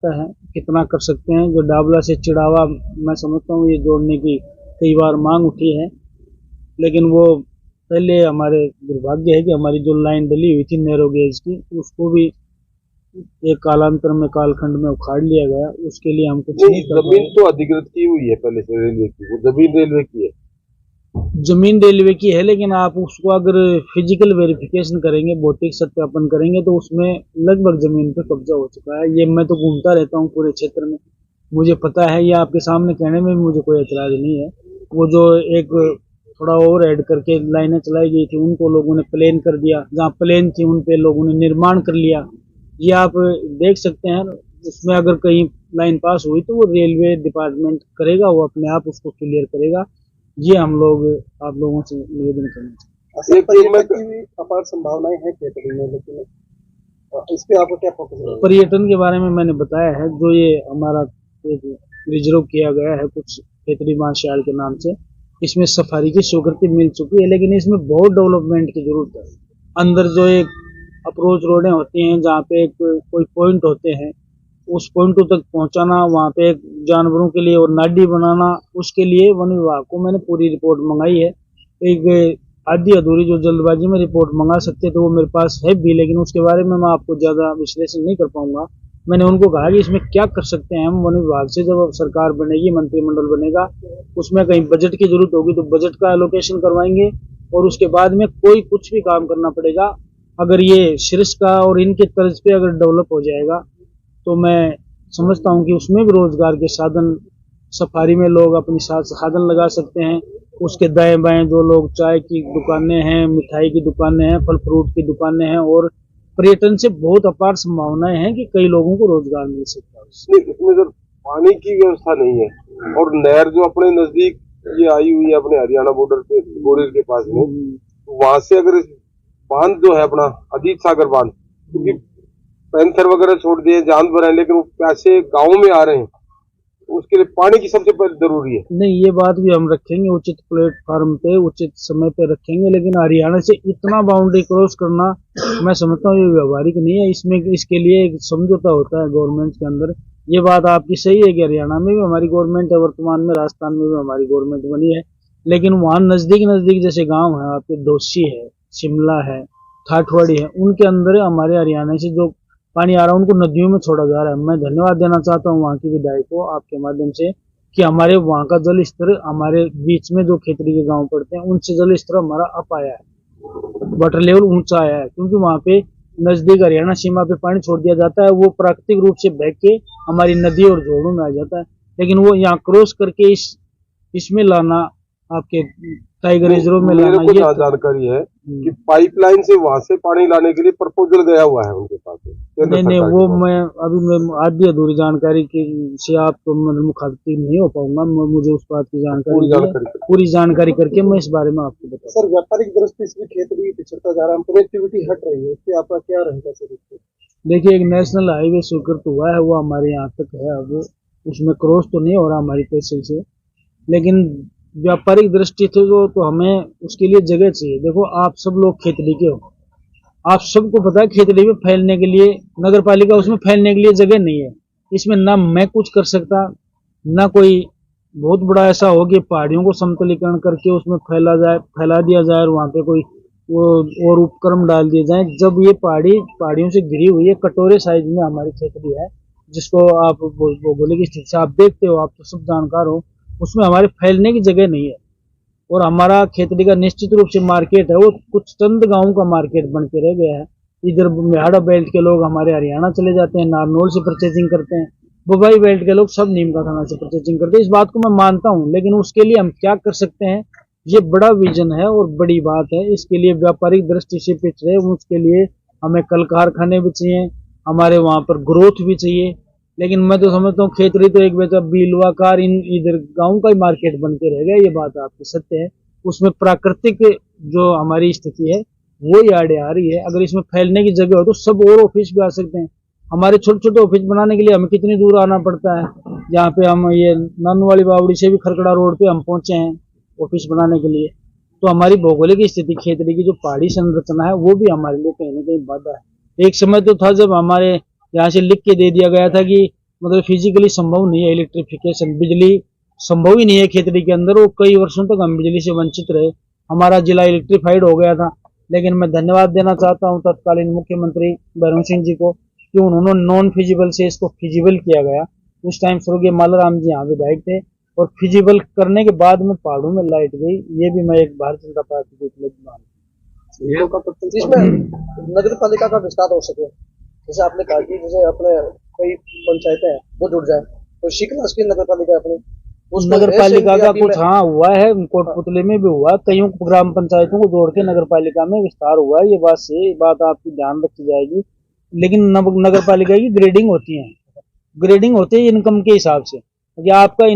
सकता है, कितना कर सकते हैं। जो डाबला से चिड़ावा मैं समझता हूँ ये जोड़ने की कई बार मांग उठी है, लेकिन वो पहले हमारे दुर्भाग्य है कि हमारी जो लाइन डली हुई थी नैरो गेज की, उसको भी एक कालांतर में कालखंड में उखाड़ लिया गया। उसके लिए हम कुछ नहीं कर जमीन तो अधिकृत की हुई है पहले से रेलवे की, वो जमीन रेलवे की है। जमीन रेलवे की है, लेकिन आप उसको अगर फिजिकल वेरिफिकेशन करेंगे, भौतिक सत्यापन करेंगे, तो उसमें लगभग जमीन पे कब्जा हो चुका है। ये मैं तो घूमता रहता हूँ पूरे क्षेत्र में, मुझे पता है। ये आपके सामने कहने में भी मुझे कोई एतराज नहीं है। वो जो एक थोड़ा ओवर हेड करके लाइनें चलाई गई थी, उनको लोगों ने प्लेन कर दिया, जहाँ प्लेन थी उन पे लोगों ने निर्माण कर लिया। ये आप देख सकते हैं। उसमें अगर कहीं लाइन पास हुई तो वो रेलवे डिपार्टमेंट करेगा, वो अपने आप उसको क्लियर करेगा। ये हम लोग आप लोगों से निवेदन करना चाहते हैं। पर्यटन की अपार संभावनाएं हैं क्षेत्र में, लेकिन इस पे आपको क्या फोकस है? पर्यटन के बारे में मैंने बताया है। जो ये हमारा एक रिजर्व किया गया है कुछ खेतड़ी बांशियाल के नाम से, इसमें सफारी की स्वीकृति मिल चुकी है, लेकिन इसमें बहुत डेवलपमेंट की जरूरत है। अंदर जो एक अप्रोच रोडें होती हैं, जहाँ पे एक कोई पॉइंट होते हैं, उस पॉइंटों तक पहुंचाना, वहाँ पे एक जानवरों के लिए और नाडी बनाना, उसके लिए वन विभाग को मैंने पूरी रिपोर्ट मंगाई है। एक आधी अधूरी जो जल्दबाजी में रिपोर्ट मंगा सकते तो वो मेरे पास है भी, लेकिन उसके बारे में मैं आपको ज्यादा विश्लेषण नहीं कर पाऊंगा। मैंने उनको कहा कि इसमें क्या कर सकते हैं हम वन विभाग से। जब सरकार बनेगी, मंत्रिमंडल बनेगा, उसमें कहीं बजट की जरूरत होगी तो बजट का एलोकेशन करवाएंगे, और उसके बाद में कोई कुछ भी काम करना पड़ेगा। अगर ये शीर्ष का और इनके तर्ज पे अगर डेवलप हो जाएगा तो मैं समझता हूँ कि उसमें भी रोजगार के साधन, सफारी में लोग अपनी साधन लगा सकते हैं। उसके दाएं बाएं जो लोग चाय की दुकानें हैं, मिठाई की दुकानें हैं, फल फ्रूट की दुकानें हैं, और पर्यटन से बहुत अपार संभावनाएं हैं कि कई लोगों को रोजगार मिल सकता है। इसमें जब पानी की व्यवस्था नहीं है और नहर जो अपने नजदीक ये आई हुई है अपने हरियाणा बॉर्डर पे बोरिल के पास में, तो वहां से अगर बांध जो है अपना अजीत सागर बांध, क्योंकि पैंथर वगैरह छोड़ दिए, जानवर है, लेकिन वो पैसे गाँव में आ रहे हैं, उसके लिए पानी की सबसे पहले जरूरी है। नहीं, ये बात भी हम रखेंगे, उचित प्लेटफॉर्म पे उचित समय पे रखेंगे, लेकिन हरियाणा से इतना बाउंड्री क्रॉस करना मैं समझता हूँ ये व्यवहारिक नहीं है। इसमें इसके लिए एक समझौता होता है गवर्नमेंट के अंदर। ये बात आपकी सही है कि हरियाणा में भी हमारी गवर्नमेंट है, वर्तमान में राजस्थान में भी हमारी गवर्नमेंट बनी है, लेकिन वहाँ नजदीक नजदीक जैसे गाँव है आपके, डोसी है, शिमला है, ठाठवाड़ी है, उनके अंदर हमारे हरियाणा से जो पानी आ रहा है उनको नदियों में छोड़ा जा रहा है। मैं धन्यवाद देना चाहता हूँ वहाँ की विधायक को आपके माध्यम से कि हमारे वहाँ का जल स्तर, हमारे बीच में जो खेतरी के गांव पड़ते हैं उनसे जल स्तर हमारा अप आया है, वाटर लेवल ऊंचा आया है, क्योंकि वहाँ पे नजदीक हरियाणा सीमा पे पानी छोड़ दिया जाता है, वो प्राकृतिक रूप से बह के हमारी नदी और जोड़ों में आ जाता है, लेकिन वो यहाँ क्रॉस करके इसमें लाना, आपके टाइगर रिजर्व में लाना, मेरे को जानकारी है कि पाइपलाइन से वहां से पानी लाने के लिए प्रपोजल गया हुआ है उनके पास। नहीं, वो मैं आधी अधूरी जानकारी की से आप तो मुखातिब नहीं हो पाऊंगा। मुझे उस बात की पूरी जानकारी करके मैं इस बारे में आपको बताऊंगा। सर, व्यापारिक दृष्टि से खेती पिछड़ता जा रहा है, कनेक्टिविटी हट रही है, इससे आपका क्या रहेगा सर? देखिए, एक नेशनल हाईवे स्वीकृत हुआ है, वो हमारे यहाँ तक है, अब उसमें क्रॉस तो नहीं हो रहा हमारी तहसील से, लेकिन व्यापारिक दृष्टि से तो हमें उसके लिए जगह चाहिए। देखो, आप सब लोग खेतड़ी के हो, आप सबको पता है खेतड़ी में फैलने के लिए नगर पालिका उसमें फैलने के लिए जगह नहीं है। इसमें ना मैं कुछ कर सकता, ना कोई बहुत बड़ा ऐसा हो कि पहाड़ियों को समतलीकरण करके उसमें फैला दिया जाए और वहां पे कोई वो और उपक्रम डाल दिए जाए। जब ये पहाड़ियों से घिरी हुई है, कटोरे साइज में हमारी खेतड़ी है, जिसको आप भौगोलिक स्थिति से आप देखते हो, आप तो सब जानकार हो, उसमें हमारे फैलने की जगह नहीं है। और हमारा खेतड़ी का निश्चित रूप से मार्केट है, वो कुछ चंद गांवों का मार्केट बन के रह गया है। इधर मेहाड़ा बेल्ट के लोग हमारे हरियाणा चले जाते हैं, नारनौल से परचेजिंग करते हैं, बुबाई बेल्ट के लोग सब नीम का थाना से परचेजिंग करते हैं। इस बात को मैं मानता हूं, लेकिन उसके लिए हम क्या कर सकते हैं, ये बड़ा विजन है और बड़ी बात है। इसके लिए व्यापारिक दृष्टि से पिछड़े, उसके लिए हमें कल कारखाने भी चाहिए, हमारे वहां पर ग्रोथ भी चाहिए। लेकिन मैं तो समझता हूँ खेतड़ी तो एक वैसा बीलवा कार इधर गांव का ही मार्केट बन के रह गया। ये बात आपकी सत्य है। उसमें प्राकृतिक जो हमारी स्थिति है वो ही आड़े आ रही है। अगर इसमें फैलने की जगह हो तो सब और ऑफिस भी आ सकते हैं। हमारे छोटे छोटे ऑफिस बनाने के लिए हमें कितनी दूर आना पड़ता है, जहाँ पे हम ये नानू वाली बावड़ी से भी खरकड़ा रोड पे हम पहुंचे हैं ऑफिस बनाने के लिए। तो हमारी भौगोलिक स्थिति, खेतड़ी की जो पहाड़ी संरचना है, वो भी हमारे लिए कहीं ना कहीं बाधा है। एक समय तो था जब हमारे यहाँ से लिख के दे दिया गया था कि मतलब फिजिकली संभव नहीं है इलेक्ट्रिफिकेशन, बिजली संभव ही नहीं है खेतड़ी के अंदर। वो कई वर्षों तक हम बिजली से वंचित रहे, हमारा जिला इलेक्ट्रीफाइड हो गया था। लेकिन मैं धन्यवाद देना चाहता हूं तत्कालीन मुख्यमंत्री भैरव सिंह जी को कि उन्होंने नॉन फिजिबल से इसको फिजिबल किया गया। उस टाइम स्वर्गीय मालाराम जी यहाँ विधायक थे और फिजिबल करने के बाद में पहाड़ों में लाइट गई। ये भी मैं एक भारतीय जनता पार्टी की उपलब्धि मानता हूँ। जिसमें नगर पालिका का विस्तार हो सके, जैसे आपने कहा कि जैसे अपने कई पंचायतें हैं वो जुड़ जाए, तो शिकलास की नगर पालिका अपने नगर पालिका का कुछ हाँ हुआ है, कोटपुतली में भी हुआ, कईयों ग्राम पंचायतों को जोड़ के नगर पालिका में विस्तार हुआ है। ये बात सही बात आपकी ध्यान रखी जाएगी। लेकिन नगर पालिका की ग्रेडिंग होती है, ग्रेडिंग होती है इनकम के हिसाब से। आपका